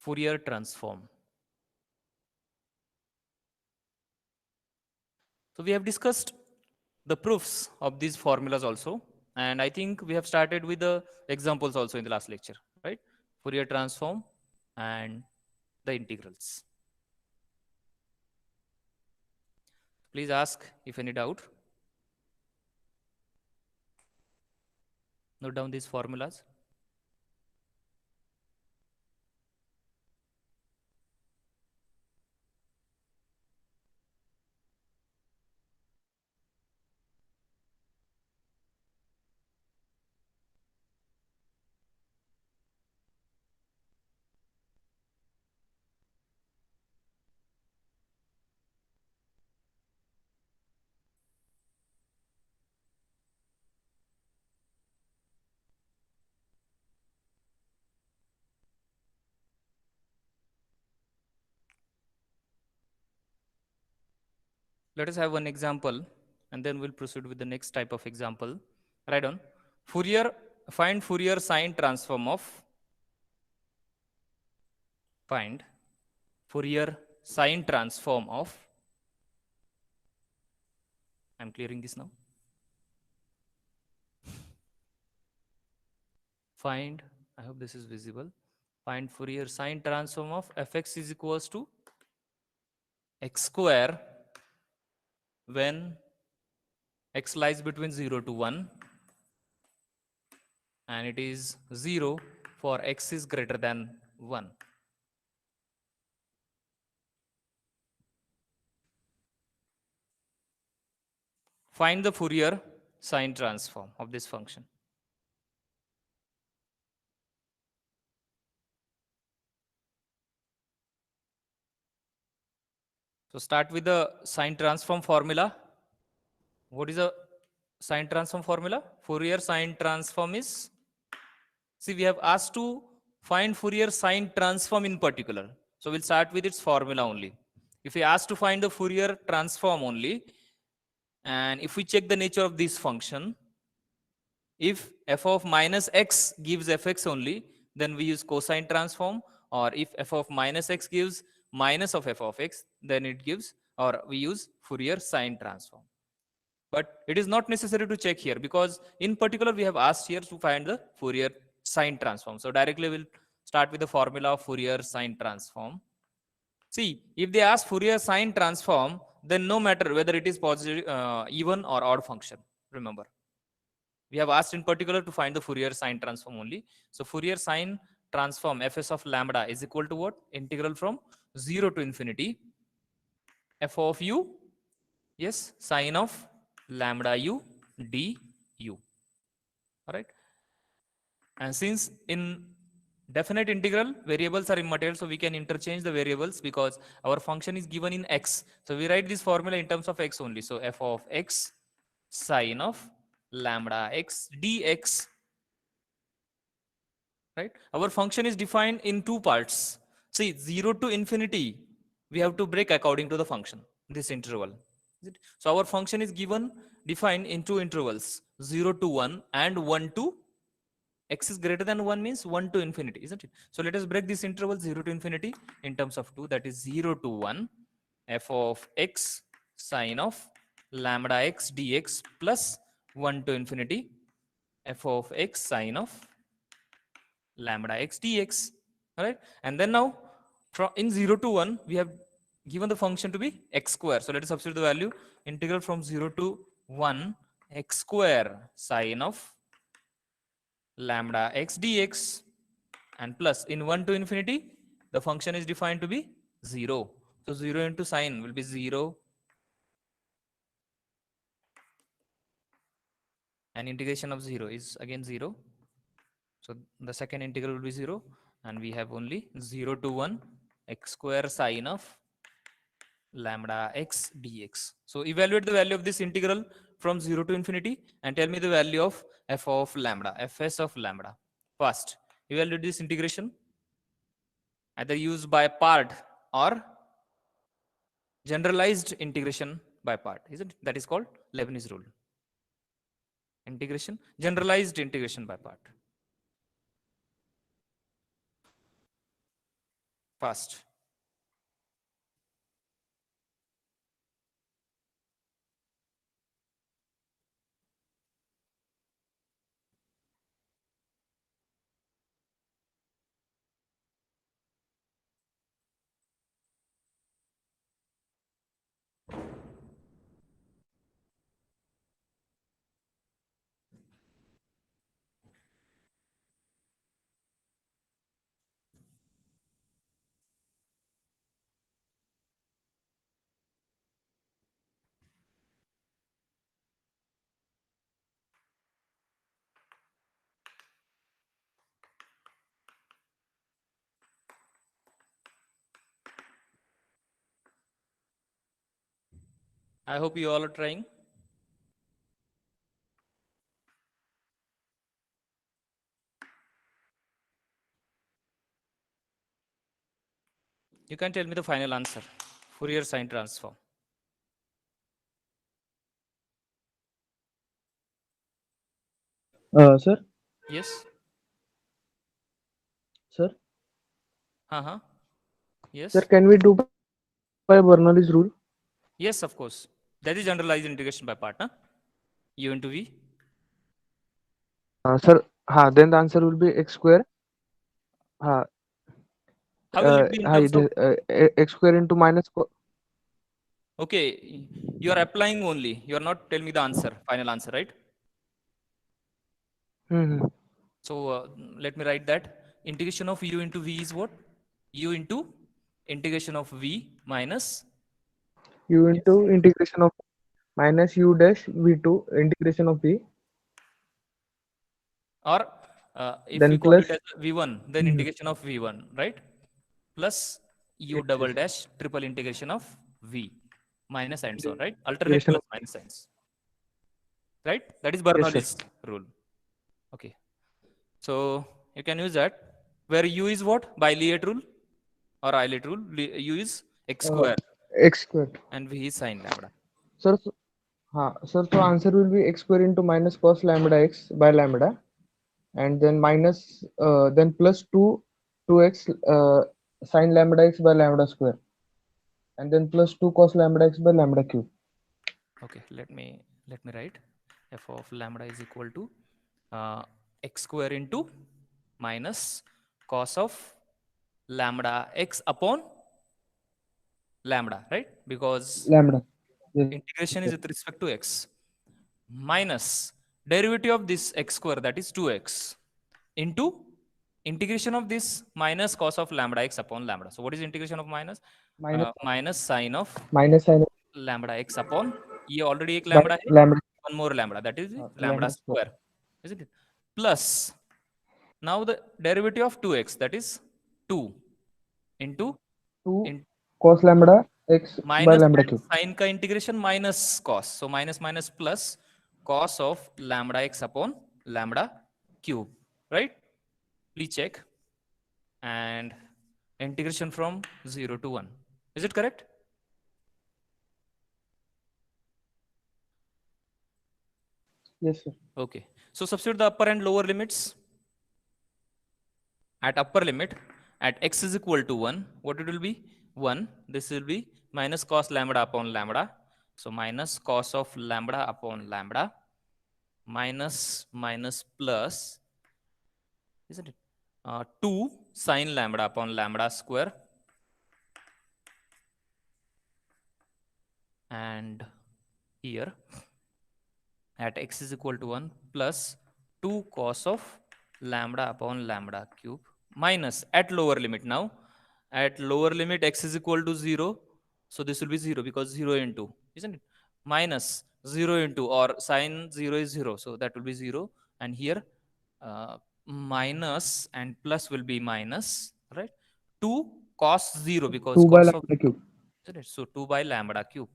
Fourier transform. So we have discussed the proofs of these formulas also, and I think we have started with the examples also in the last lecture, right? Fourier transform and the integrals. Please ask if any doubt. Note down these formulas. Let us have one example and then we'll proceed with the next type of example. Write down Fourier, find Fourier sine transform of, find Fourier sine transform of, I'm clearing this now. Find, I hope this is visible. Find Fourier sine transform of fx is equals to x square when x lies between 0 to 1 and it is 0 for x is greater than 1. Find the Fourier sine transform of this function. So start with the sine transform formula. What is a sine transform formula? Fourier sine transform is, see, we have asked to find Fourier sine transform in particular. So we'll start with its formula only. If we ask to find the Fourier transform only, and if we check the nature of this function, if f of minus x gives fx only, then we use cosine transform, or if f of minus x gives minus of f of x, then it gives, or we use Fourier sine transform. But it is not necessary to check here because in particular we have asked here to find the Fourier sine transform. So directly we'll start with the formula of Fourier sine transform. See, if they ask Fourier sine transform, then no matter whether it is positive, even or odd function, remember. We have asked in particular to find the Fourier sine transform only. So Fourier sine transform fs of lambda is equal to what? Integral from 0 to infinity f of u, yes, sine of lambda u du. All right. And since in definite integral variables are immaterial, so we can interchange the variables because our function is given in x. So we write this formula in terms of x only. So f of x sine of lambda x dx, right? Our function is defined in two parts. See, 0 to infinity, we have to break according to the function, this interval. So our function is given, defined in two intervals, 0 to 1 and 1 to, x is greater than 1 means 1 to infinity, isn't it? So let us break this interval 0 to infinity in terms of 2, that is 0 to 1, f of x sine of lambda x dx plus 1 to infinity, f of x sine of lambda x dx. All right. And then now from in 0 to 1, we have given the function to be x square. So let us substitute the value, integral from 0 to 1 x square sine of lambda x dx, and plus in 1 to infinity, the function is defined to be 0. So 0 into sine will be 0, and integration of 0 is again 0. So the second integral will be 0, and we have only 0 to 1 x square sine of lambda x dx. So evaluate the value of this integral from 0 to infinity and tell me the value of f of lambda, fs of lambda. First, evaluate this integration, either use by part or generalized integration by part, isn't it? That is called Leibniz rule. Integration, generalized integration by part. Fast. I hope you all are trying. You can tell me the final answer. Fourier sine transform. Sir, Yes. sir, Uh-huh. sir, Yes. can we do by Bernoulli's rule? Yes, of course. That is generalized integration by part, huh? U into V. Sir, then the answer will be x square. Uh, How will it be in terms it of, is x square into minus. okay, you are applying only. You are not telling me the answer, final answer, right? Mm-hmm. So let me write that. Integration of U into V is what? U into integration of V minus, U yes, into integration of minus u dash v2 integration of v, or if we then call plus. it as V1, then Mhm. integration of V1, right? Plus U Yes, double yes. dash triple integration of V minus and so on, right? Alternate Integration plus of minus signs, right? That is yes, sir. Bernoulli's rule. Okay. So you can use that where U is what? Bilet rule or Eilert rule. U is x Uh, square x squared. and V is sine lambda. Sir, sir, so answer will be x square into minus cos lambda x by lambda, and then minus then plus 2x sin lambda x by lambda square, and then plus 2 cos lambda x by lambda cube. Okay, let me write f of lambda is equal to uh, x square into minus cos of lambda x upon lambda, right? Because Lambda. Yes, integration is sir. with respect to x minus derivative of this x square, that is 2x, into integration of this minus cos of lambda x upon lambda. So what is integration of minus? Minus Minus sine of minus sin lambda x upon, ये already एक by lambda है, lambda one more lambda, that is the lambda lambda square. square, isn't it? Plus now the derivative of 2x, that is 2 into 2 in cos lambda x by minus lambda and cube. sine का integration minus cos, so minus minus plus cos of lambda x upon lambda cube, right? Please check. And integration from 0 to 1, is it correct? Yes, sir. Okay, so substitute the upper and lower limits. At upper limit, at x is equal to 1, what it will be? 1. This will be minus cos lambda upon lambda. So minus cos of lambda upon lambda minus minus plus, isn't it? 2 sine lambda upon lambda square, and here at x is equal to 1 plus 2 cos of lambda upon lambda cube minus at lower limit. Now at lower limit x is equal to 0, so this will be 0 because 0 into, isn't it, minus 0 into, or sine 0 is 0, so that will be 0, and here uh, minus and plus will be minus, right? 2 cos 0 because 2 by cos of, lambda cube. isn't it? So 2 by lambda cube.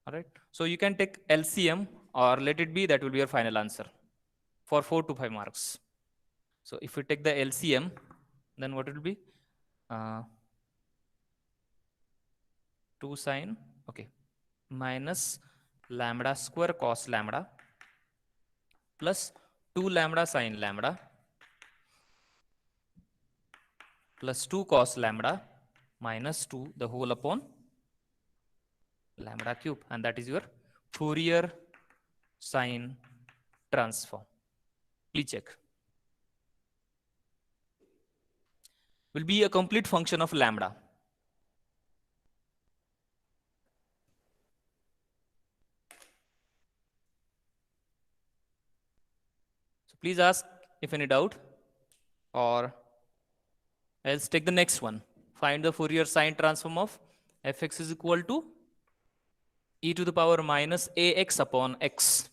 All right. So you can take LCM or let it be, that will be your final answer for 4 to 5 marks. So if we take the LCM, then what it will be? 2 sine, okay, minus lambda square cos lambda plus 2 lambda sine lambda plus 2 cos lambda minus 2 the whole upon lambda cube, and that is your Fourier sine transform. Please check. Will be a complete function of lambda. So please ask if any doubt, or else take the next one. Find the Fourier sine transform of fx is equal to e to the power minus ax upon x.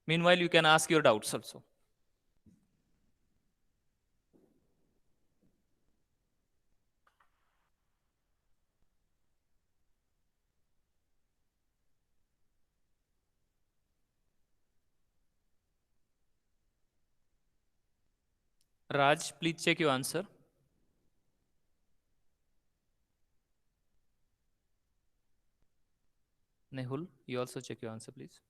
Meanwhile, you can ask your doubts also. Raj, please check your answer. Nehul, you also check your answer, please.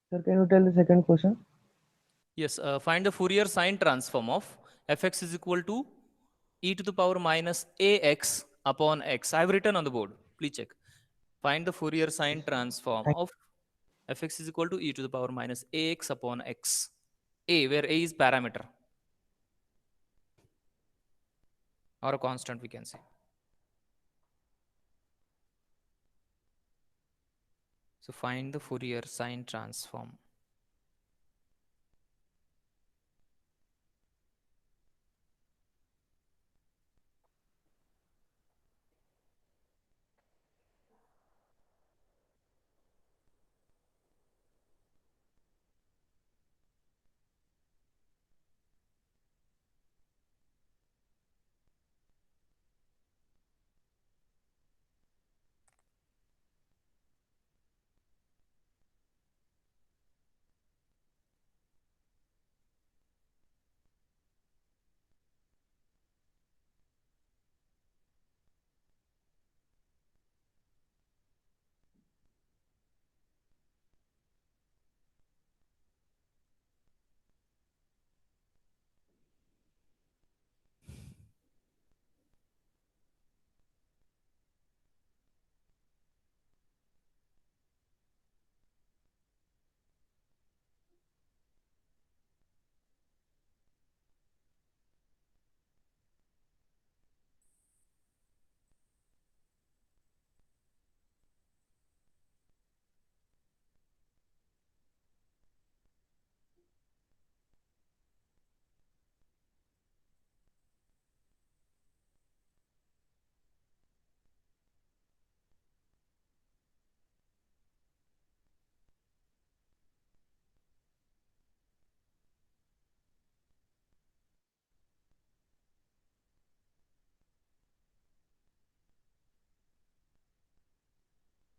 Sir, can you tell the second question? Yes, find the Fourier sine transform of fx is equal to e to the power minus ax upon x. I have written on the board. Please check. Find the Fourier sine transform Thank- of fx is equal to e to the power minus ax upon x. A, where a is parameter or a constant, we can say. So find the Fourier sine transform.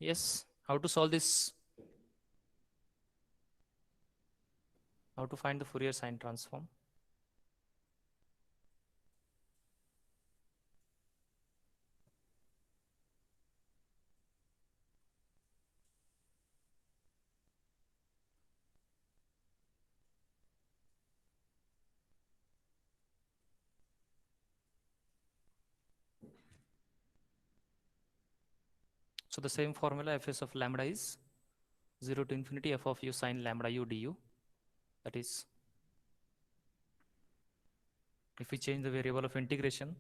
Yes, how to solve this? How to find the Fourier sine transform? So the same formula fs of lambda is 0 to infinity f of u sine lambda u du. That is, if we change the variable of integration,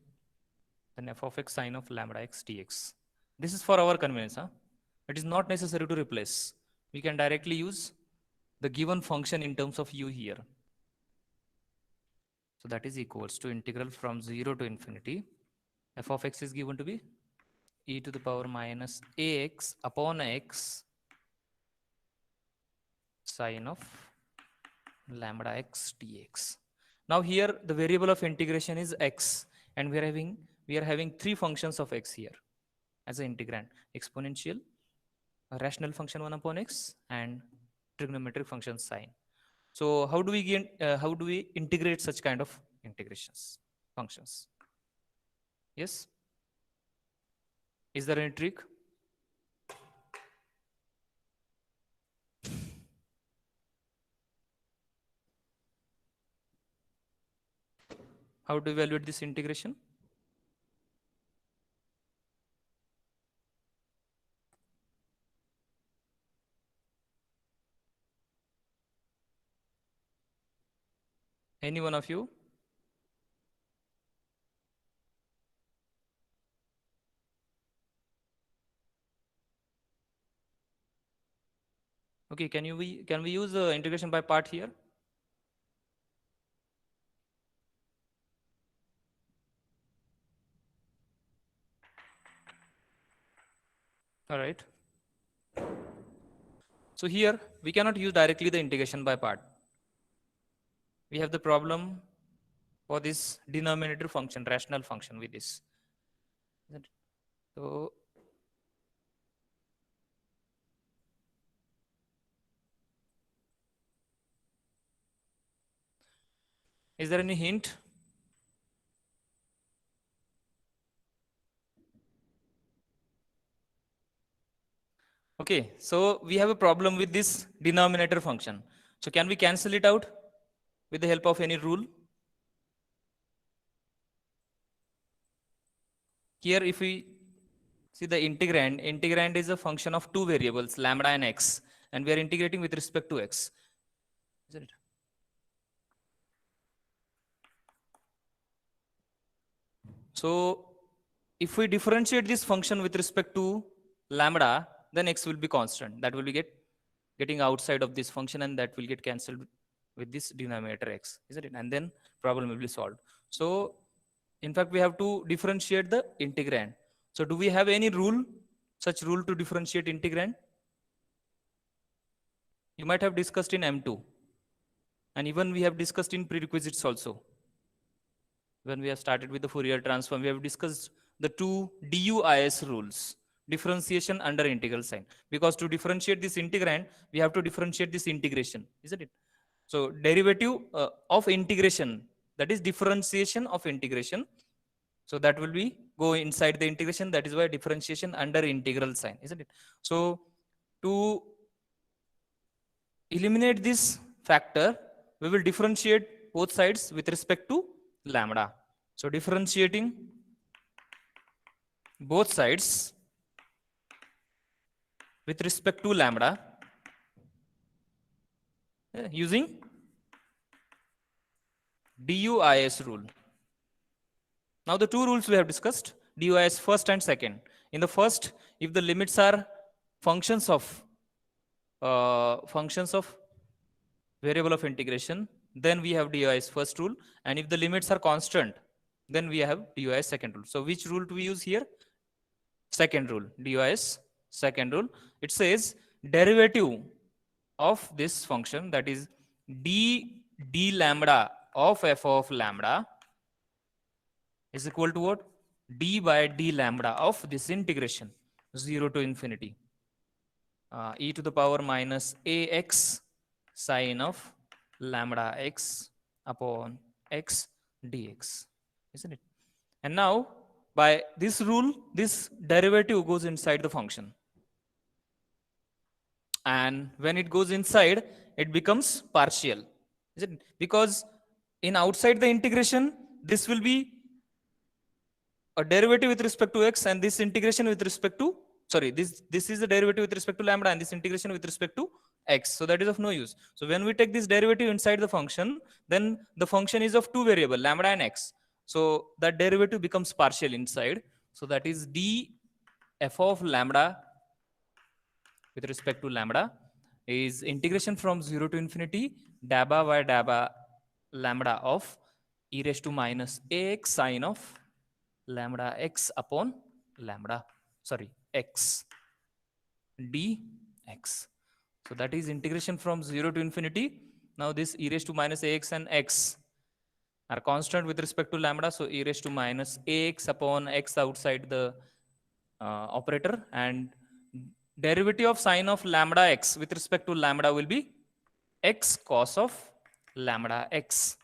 then f of x sine of lambda x dx. This is for our convenience. Huh? It is not necessary to replace. We can directly use the given function in terms of u here. So that is equals to integral from 0 to infinity. F of x is given to be e to the power minus ax upon x sine of lambda x dx. Now here the variable of integration is x, and we are having three functions of x here as an integrand: exponential, a rational function 1 upon x, and trigonometric function sine. So how do we integrate such kind of integrations functions? Yes, is there any trick? How to evaluate this integration? Any one of you? Okay, can we use integration by part here? All right. So here we cannot use directly the integration by part. We have the problem for this denominator function, rational function with this. Isn't it? So is there any hint? Okay, so we have a problem with this denominator function. So can we cancel it out with the help of any rule? Here if we see the integrand is a function of two variables, lambda and x, and we are integrating with respect to x. Isn't it? So if we differentiate this function with respect to lambda, then x will be constant. That will be getting outside of this function, and that will get cancelled with this denominator x, isn't it? And then problem will be solved. So in fact, we have to differentiate the integrand. So do we have any rule, such rule to differentiate integrand? You might have discussed in M2. And even we have discussed in prerequisites also. When we have started with the Fourier transform, we have discussed the two DUIS rules, differentiation under integral sign. Because to differentiate this integrand, we have to differentiate this integration, isn't it? So derivative of integration, that is differentiation of integration. So that will be go inside the integration. That is why differentiation under integral sign, isn't it? So to eliminate this factor, we will differentiate both sides with respect to lambda. So differentiating both sides with respect to lambda using DUIS rule. Now the two rules we have discussed, DUIS first and second. In the first, if the limits are functions of variable of integration, then we have DUIS first rule. And if the limits are constant, then we have DUIS second rule. So which rule do we use here? Second rule, DUIS second rule. It says derivative of this function, that is d lambda of f of lambda is equal to what? D by d lambda of this integration 0 to infinity e to the power minus ax sine of lambda x upon x dx, isn't it? And now by this rule, this derivative goes inside the function. And when it goes inside, it becomes partial, is it? Because in outside the integration, this will be a derivative with respect to x, and this integration with respect to, sorry, this is the derivative with respect to lambda, and this integration with respect to x. So that is of no use. So when we take this derivative inside the function, then the function is of two variable, lambda and x. So that derivative becomes partial inside. So that is d f of lambda with respect to lambda is integration from 0 to infinity dabba by dabba lambda of e raised to minus ax sine of lambda x upon lambda, sorry, x dx. So that is integration from 0 to infinity. Now this e raised to minus ax and x are constant with respect to lambda. So e raised to minus ax upon x outside the operator, and derivative of sine of lambda x with respect to lambda will be x cos of lambda x.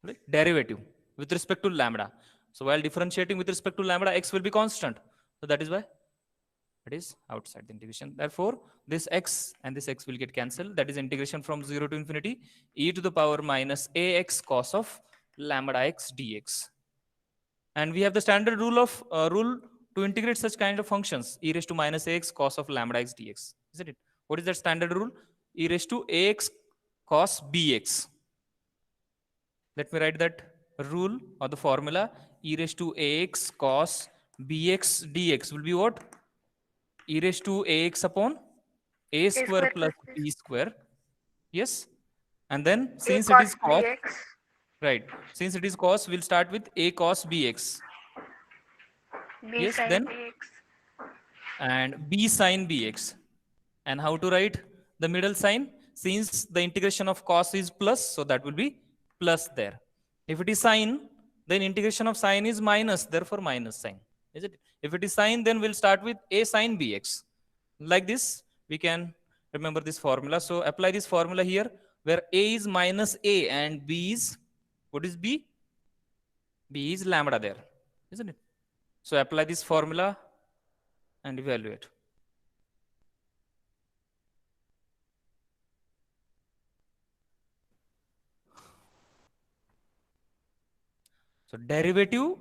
Right? Derivative with respect to lambda. So while differentiating with respect to lambda, x will be constant. So that is why it is outside the integration. Therefore, this x and this x will get cancelled. That is integration from 0 to infinity e to the power minus ax cos of lambda x dx. And we have the standard rule to integrate such kind of functions, e raised to minus ax cos of lambda x dx, isn't it? What is that standard rule? E raised to ax cos bx. Let me write that rule or the formula. E raised to ax cos bx dx will be what? E raised to ax upon a square plus b square. Yes. And then A since it cos is cos, bx. right? Since it is cos, we'll start with a cos bx. B Yes. sin Then bx. and b sin bx. And how to write the middle sign? Since the integration of cos is plus, so that will be plus there. If it is sine, then integration of sine is minus, therefore minus sign. Is it? If it is sine, then we'll start with a sin bx. Like this, we can remember this formula. So apply this formula here, where a is minus a and b is, what is b? B is lambda there, isn't it? So apply this formula and evaluate. So derivative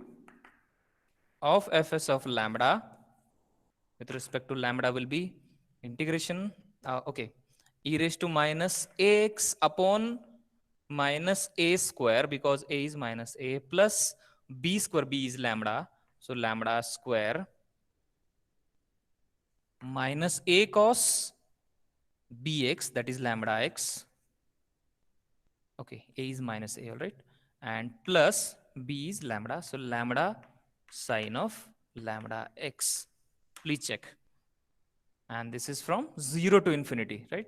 of fs of lambda with respect to lambda will be integration, e raised to minus ax upon minus a square, because a is minus a, plus b square, b is lambda, so lambda square minus a cos bx, that is lambda x. Okay, a is minus a, all right, and plus b is lambda, so lambda sine of lambda x. Please check. And this is from 0 to infinity, right?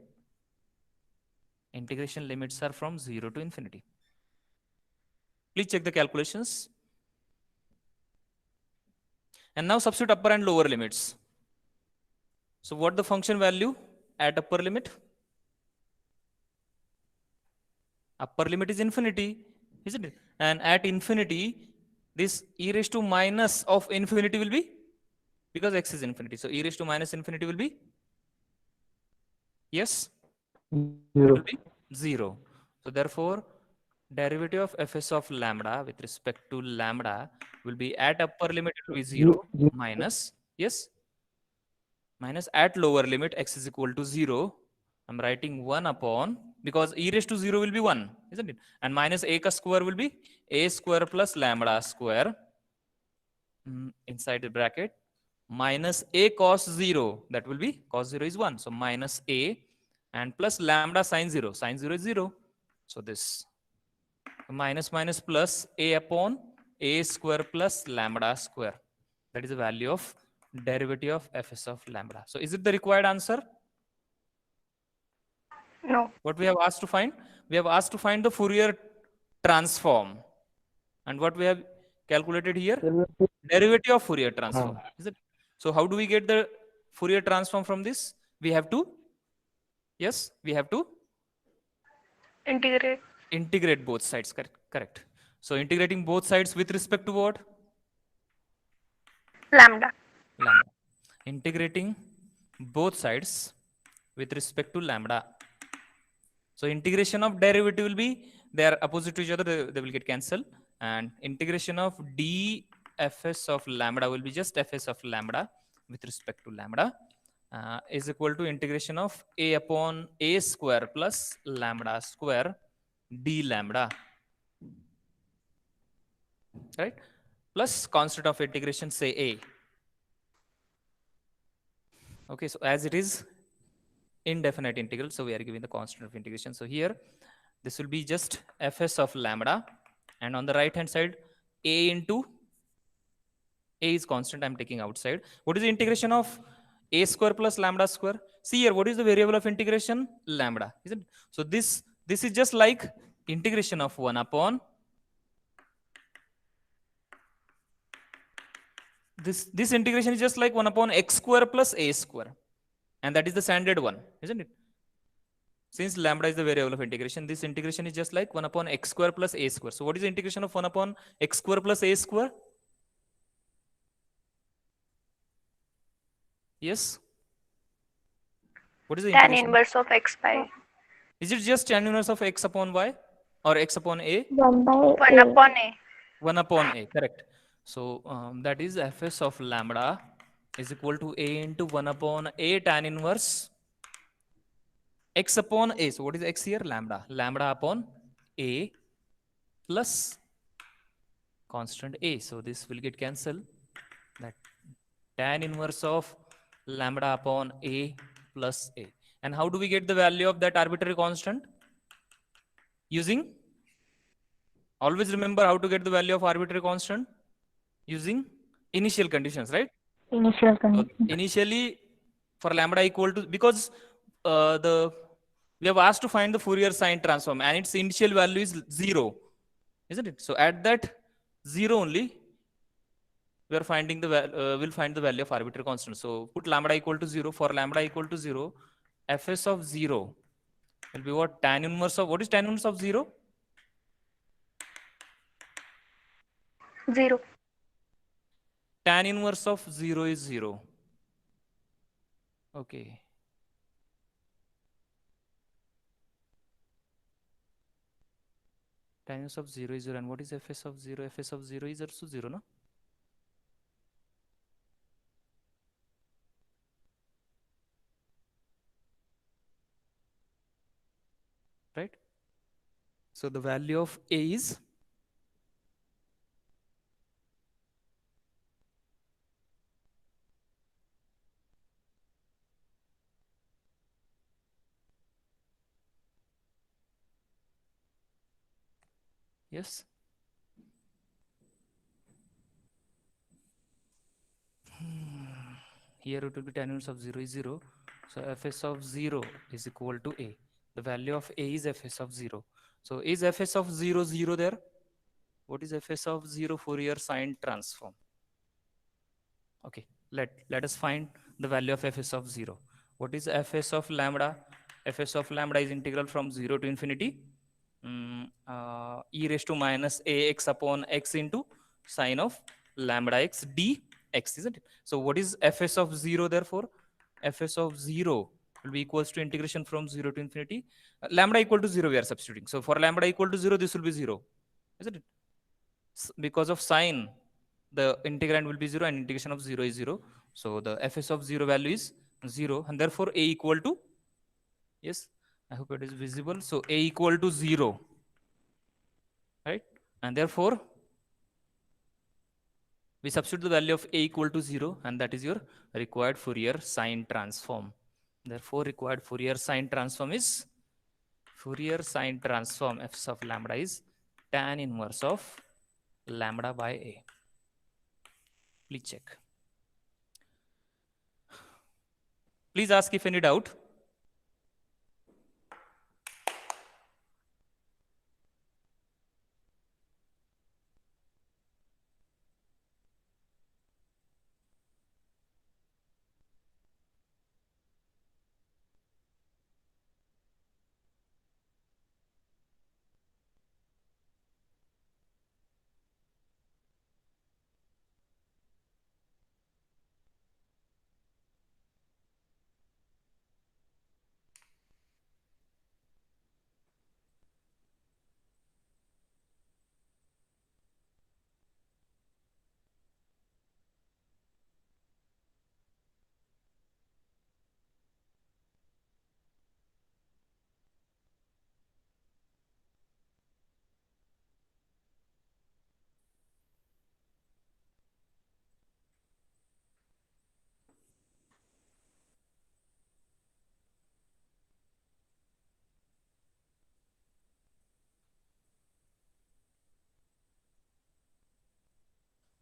Integration limits are from 0 to infinity. Please check the calculations. And now substitute upper and lower limits. So what the function value at upper limit? Upper limit is infinity, isn't it? And at infinity, this e raised to minus of infinity will be, because x is infinity. So e raised to minus infinity will be, yes, Zero. will be 0. So therefore, derivative of fs of lambda with respect to lambda will be at upper limit it will be 0 minus, yes, minus at lower limit x is equal to 0. I'm writing 1 upon, because e raised to 0 will be 1, isn't it? And minus a square will be a square plus lambda square inside the bracket minus a cos 0, that will be cos 0 is 1, so minus a, and plus lambda sine 0, sine 0 is 0, so this minus minus plus a upon a square plus lambda square, that is the value of derivative of fs of lambda. So is it the required answer? No. What we have asked to find? We have asked to find the Fourier transform, and what we have calculated here? Derivative of Fourier transform. Is it? So how do we get the Fourier transform from this? We have to, yes, we have to integrate both sides. Correct. So integrating both sides with respect to what? Lambda. Lambda. Integrating both sides with respect to lambda. So integration of derivative will be, they are opposite to each other, they will get cancelled. And integration of dfs of lambda will be just fs of lambda with respect to lambda is equal to integration of a upon a square plus lambda square d lambda, right? Plus constant of integration, say a. Okay, so as it is indefinite integral, so we are giving the constant of integration. So here this will be just fs of lambda, and on the right hand side a into a is constant, I'm taking outside. What is the integration of a square plus lambda square? See here, what is the variable of integration? Lambda, isn't it? So this is just like integration of 1 upon this integration is just like 1 upon x square plus a square, and that is the standard one, isn't it? Since lambda is the variable of integration, this integration is just like 1 upon x square plus a square. So what is the integration of 1 upon x square plus a square? Yes? What is the Tan integration? inverse of x by. Is it just tan inverse of x upon y? or x upon a? 1 by 1 a. upon A. 1 upon a, correct. So that is fs of lambda is equal to a into 1 upon a tan inverse x upon a. So what is x here? Lambda. Lambda upon a plus constant a. So this will get cancelled. That tan inverse of lambda upon a plus a. And how do we get the value of that arbitrary constant? Using, always remember how to get the value of arbitrary constant? Using initial conditions, right? Initial So condition. initially for lambda equal to, because we have asked to find the Fourier sine transform and its initial value is 0, isn't it? So at that 0 only, we are finding the we'll find the value of arbitrary constant. So put lambda equal to 0. For lambda equal to 0, fs of 0 will be what? Tan inverse of, what is tan inverse of 0? 0. Tan inverse of 0 is 0. Okay. Tan inverse of 0 is 0. And what is fs of 0? Fs of 0 is also 0, no? Right? So the value of a is yes. Here it will be tan inverse of 0 is 0. So fs of 0 is equal to a. The value of a is fs of 0. So is fs of 0 0 there? What is fs of 0? Fourier sine transform. Okay, let us find the value of fs of 0. What is fs of lambda? Fs of lambda is integral from 0 to infinity e raised to minus ax upon x into sine of lambda x dx, isn't it? So what is fs of 0 therefore? Fs of 0 will be equals to integration from 0 to infinity. Lambda equal to 0 we are substituting. So for lambda equal to 0, this will be 0, isn't it? Because of sine, the integrand will be 0 and integration of 0 is 0. So the fs of 0 value is 0 and therefore a equal to, yes, I hope it is visible. So a equal to 0, right? And therefore we substitute the value of a equal to 0 and that is your required Fourier sine transform. Therefore required Fourier sine transform is Fourier sine transform f of lambda is tan inverse of lambda by a. Please check. Please ask if any doubt.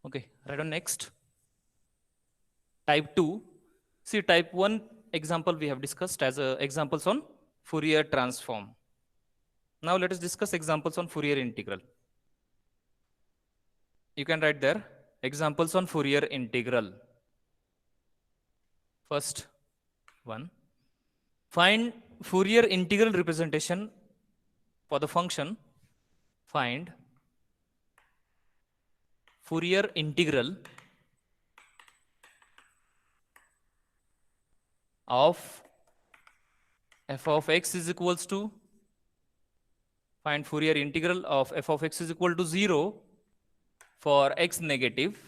Okay, right on next. Type 2. See, type 1 example we have discussed as examples on Fourier transform. Now let us discuss examples on Fourier integral. You can write there examples on Fourier integral. First one, find Fourier integral representation for the function. Find Fourier integral of f of x is equals to Find Fourier integral of f of x is equal to 0 for x negative.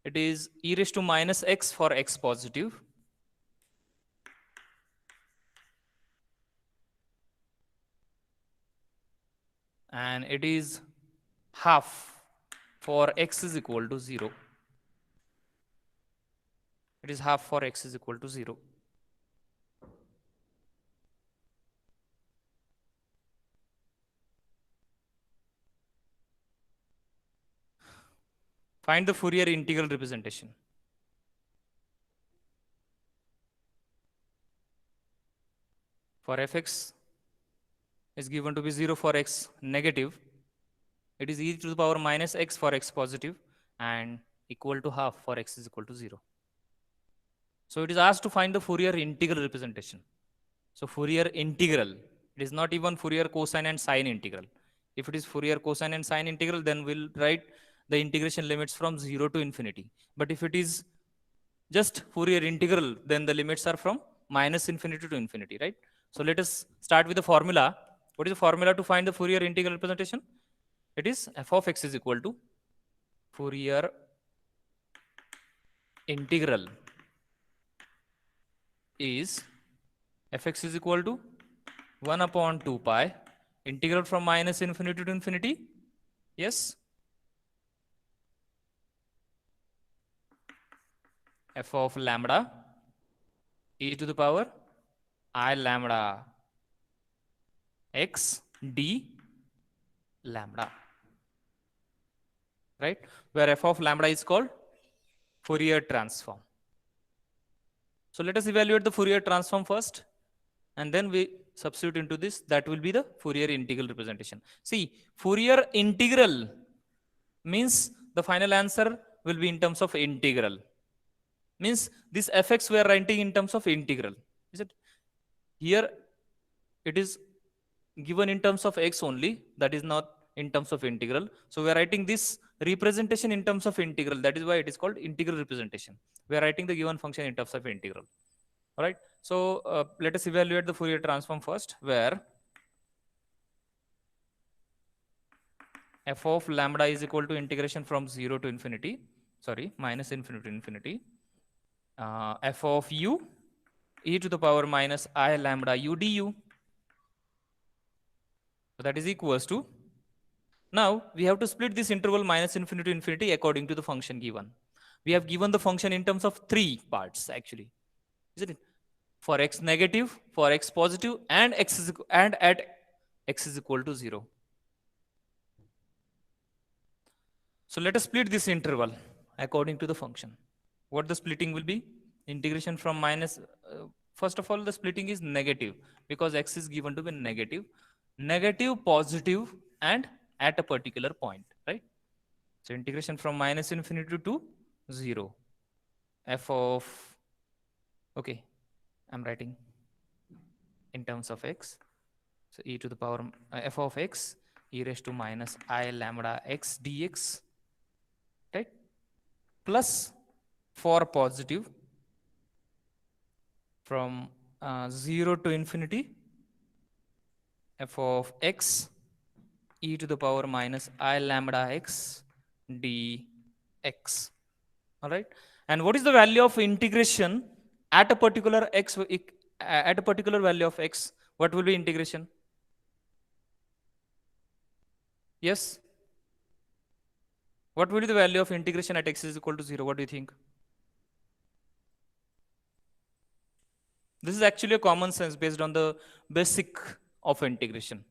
It is e raised to minus x for x positive. And it is half for x is equal to 0. It is half for x is equal to 0. Find the Fourier integral representation. For fx is given to be 0 for x negative, it is e to the power minus x for x positive and equal to half for x is equal to 0. So it is asked to find the Fourier integral representation. So Fourier integral, it is not even Fourier cosine and sine integral. If it is Fourier cosine and sine integral, then we'll write the integration limits from 0 to infinity. But if it is just Fourier integral, then the limits are from minus infinity to infinity, right? So let us start with the formula. What is the formula to find the Fourier integral representation? It is f of x is equal to Fourier integral is fx is equal to 1 upon 2 pi integral from minus infinity to infinity. Yes. F of lambda e to the power I lambda x d lambda, right? Where f of lambda is called Fourier transform. So let us evaluate the Fourier transform first, and then we substitute into this. That will be the Fourier integral representation. See, Fourier integral means the final answer will be in terms of integral. Means this fx we are writing in terms of integral. Is it? Here it is given in terms of x only, that is not in terms of integral. So we are writing this representation in terms of integral. That is why it is called integral representation. We are writing the given function in terms of integral. All right. So let us evaluate the Fourier transform first, where f of lambda is equal to integration from 0 to infinity, sorry, minus infinity to infinity, f of u e to the power minus I lambda u du. So that is equals to, now we have to split this interval minus infinity to infinity according to the function given. We have given the function in terms of 3 parts actually, isn't it? For x negative, for x positive, and at x is equal to 0. So let us split this interval according to the function. What the splitting will be? Integration from minus, first of all the splitting is negative because x is given to be negative, negative, positive, and at a particular point, right? So integration from minus infinity to 0. F of, okay, I'm writing in terms of x. So e to the power f of x e raised to minus I lambda x dx, right? Plus for positive from 0 to infinity f of x e to the power minus I lambda x dx. All right. And what is the value of integration at a particular x, at a particular value of x? What will be integration? Yes. What will be the value of integration at x is equal to 0? What do you think? This is actually a common sense based on the basic of integration.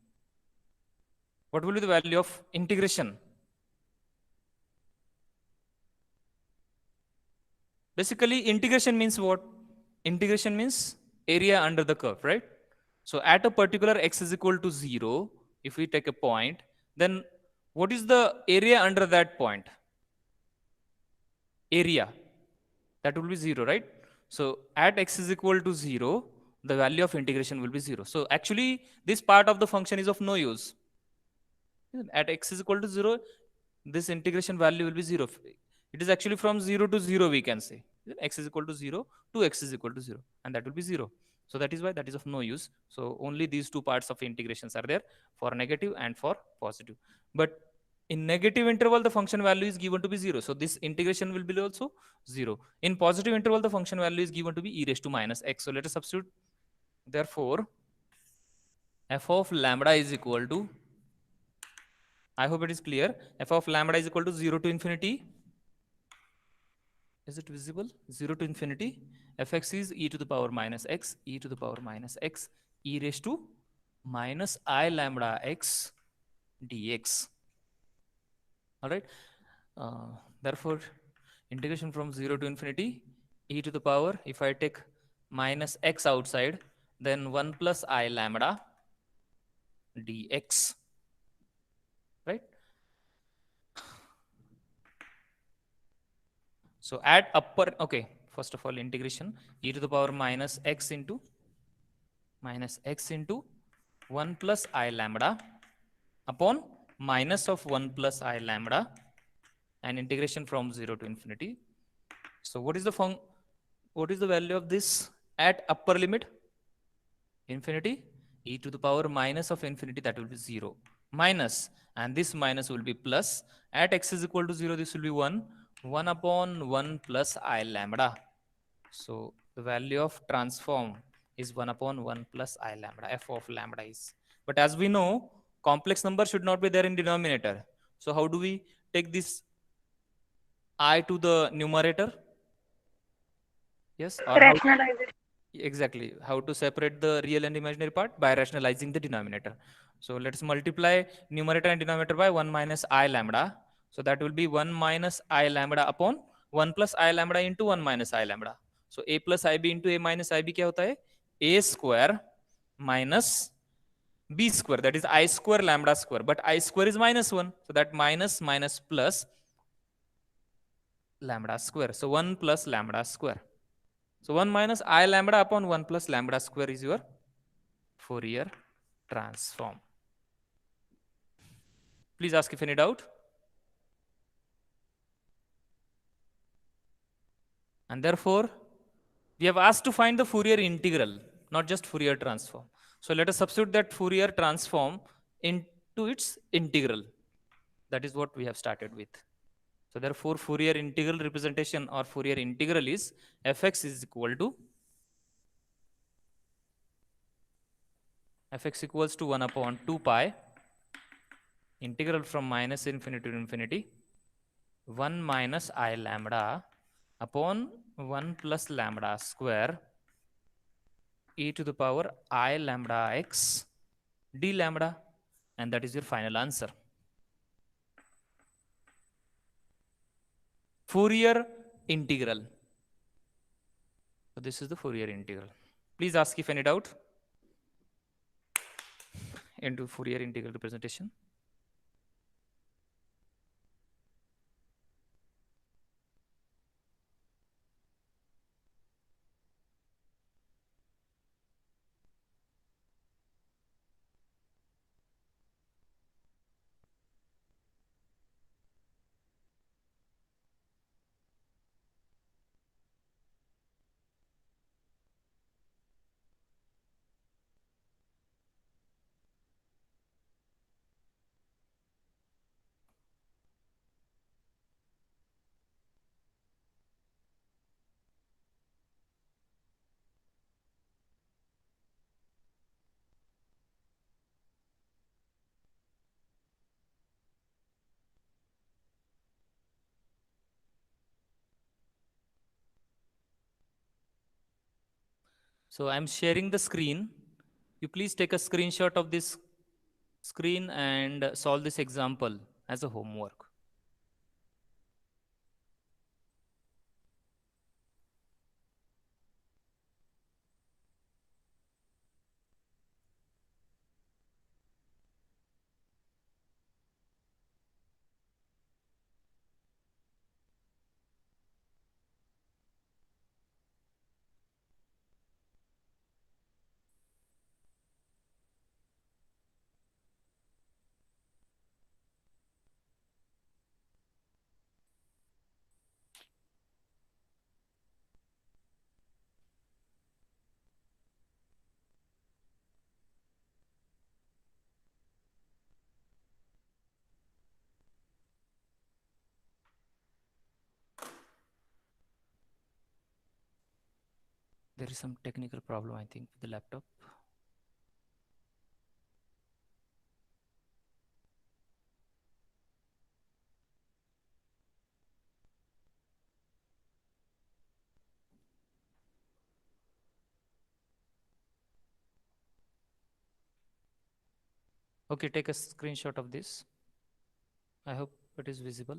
What will be the value of integration? Basically, integration means what? Integration means area under the curve, right? So at a particular x is equal to 0, if we take a point, then what is the area under that point? Area. That will be 0, right? So at x is equal to 0, the value of integration will be 0. So actually, this part of the function is of no use. At x is equal to 0, this integration value will be 0. It is actually from 0 to 0 we can say. X is equal to 0 to x is equal to 0, and that will be 0. So that is why that is of no use. So only these two parts of integrations are there, for negative and for positive. But in negative interval, the function value is given to be 0. So this integration will be also 0. In positive interval, the function value is given to be e raised to minus x. So let us substitute. Therefore, f of lambda is equal to, I hope it is clear, f of lambda is equal to 0 to infinity. Is it visible? 0 to infinity. Fx is e to the power minus x, e to the power minus x, e raised to minus I lambda x dx. All right. Therefore, integration from 0 to infinity, e to the power, if I take minus x outside, then 1 plus I lambda dx. Right. So at upper, okay, first of all, integration e to the power minus x into 1 plus I lambda upon minus of 1 plus I lambda, and integration from 0 to infinity. So what is the value of this at upper limit? Infinity, e to the power minus of infinity, that will be 0, minus, and this minus will be plus. At x is equal to 0, this will be 1 upon 1 plus I lambda. So the value of transform is 1 upon 1 plus I lambda, f of lambda is. But as we know, complex number should not be there in denominator. So how do we take this I to the numerator? Yes, or how? Rationalization. Exactly. How to separate the real and imaginary part? By rationalizing the denominator. So let's multiply numerator and denominator by 1 minus I lambda. So that will be 1 minus I lambda upon 1 plus I lambda into 1 minus I lambda. So a plus ib into a minus ib क्या होता है? A square minus b square, that is I square lambda square. But I square is minus 1. So that minus plus lambda square. So 1 plus lambda square. So 1 minus I lambda upon 1 plus lambda square is your Fourier transform. Please ask if any doubt. And therefore, we have asked to find the Fourier integral, not just Fourier transform. So let us substitute that Fourier transform into its integral. That is what we have started with. So therefore, Fourier integral representation or Fourier integral is fx is equal to fx equals to 1 upon 2 pi integral from minus infinity to infinity 1 minus I lambda upon 1 plus lambda square e to the power I lambda x d lambda, and that is your final answer. Fourier integral. So this is the Fourier integral. Please ask if any doubt into Fourier integral representation. So I'm sharing the screen. You please take a screenshot of this screen and solve this example as a homework. There is some technical problem, I think, with the laptop. Okay, take a screenshot of this. I hope it is visible.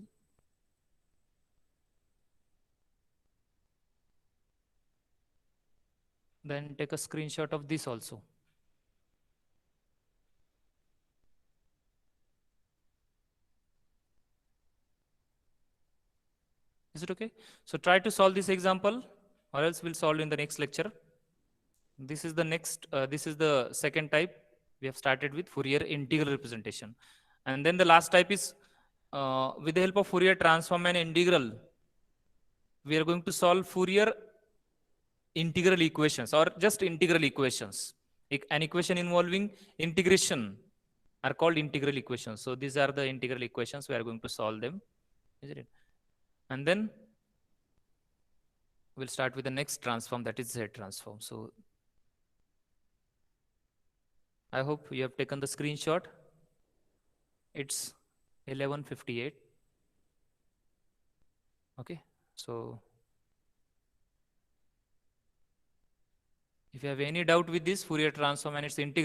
Then take a screenshot of this also. Is it okay? So try to solve this example, or else we'll solve in the next lecture. This is the next, this is the second type. We have started with Fourier integral representation. And then the last type is, with the help of Fourier transform and integral, we are going to solve Fourier integral equations or just integral equations. An equation involving integration are called integral equations. So these are the integral equations. We are going to solve them. Isn't it? And then we'll start with the next transform, that is Z transform. So I hope you have taken the screenshot. It's 11:58. Okay. So if you have any doubt with this Fourier transform and its integral,